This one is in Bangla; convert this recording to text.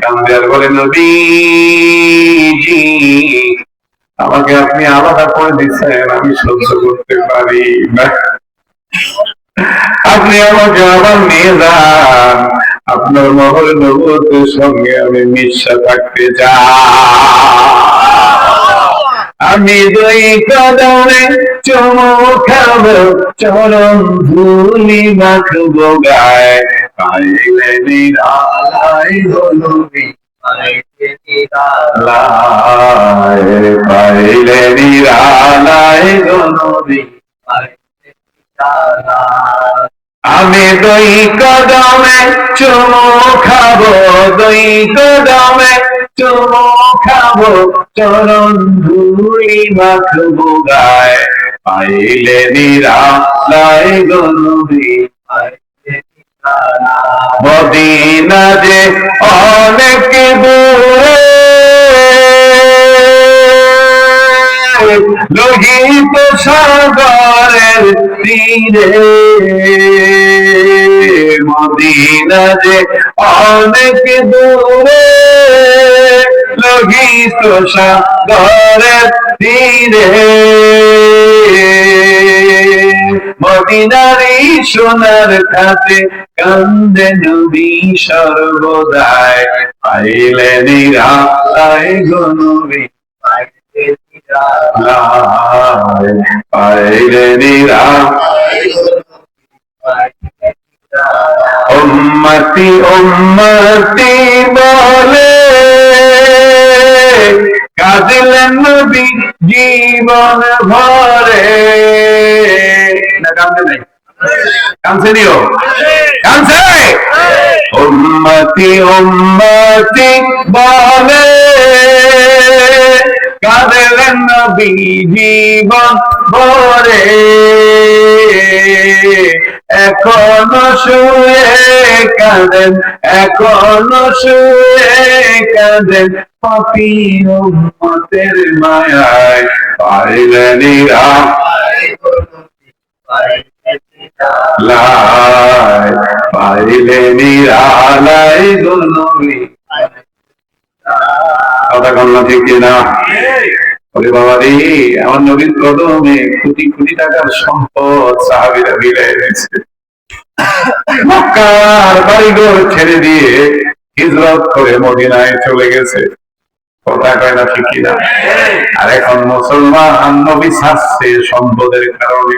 কান্দে আর বলে, নবীজি আমাকে আপনি আলাদা করে দিচ্ছেন, আমি সহ্য করতে পারি না, আপনি আমাকে আবার নিয়ে যান, আপনার মহল নবুয়তের সঙ্গে আমি মিশা থাকতে চাই। আমি দুই কদমে চুমু খাবো, চরণ ধুলি মাখবো গায়ে, পাইলে নিরালাই গো নবী, পাইলে নিরালাই গো নবী। আমি দুই কদমে চুমু খাবো, দুই কদমে চুমু খাবো, চরণ ধুলি মাখবো গায়ে, পাইলে নিরালাই গো নবী। মদিনা যে অনেক দূরে, লোহিত সাগরের তীরে, মদিনা যে অনেক দূরে, লোহিত সাগরের তীরে, মদিনারি সোনার খাতে কান্দে নবী সর্বদাই, পাইলে নিরালাই গো নবী, পাইলে নিরালাই। উম্মতি উম্মতি বলে কাঁদিলেন নবী জীবন ভরে। না কাঁদে নাই? কাঁদছে নিও? কাঁদছে? উম্মতি উম্মতি বলে কাঁদিলেন নবী জীবন ভরে, এখনো শুয়ে কাঁদেন, এখনো শুয়ে কাঁদেন, পাপী উম্মতের মায়ায়, পাইলে নিরালাই, পাইলে নিরালাই গো নবী। কথা কন্যা ঠিক কিনা? ওরে বাবা রে, আমার নবীর কদমে কোটি কোটি টাকার সম্পদ সাহাবীরা বিলাই এনেছে, মক্কার বাড়িঘর ছেড়ে দিয়ে হিজরত করে মদিনায় চলে গেছে। কথা কয় না ঠিক কিনা? আর এখন মুসলমান নবী ছাড়ছে সম্পদের কারণে।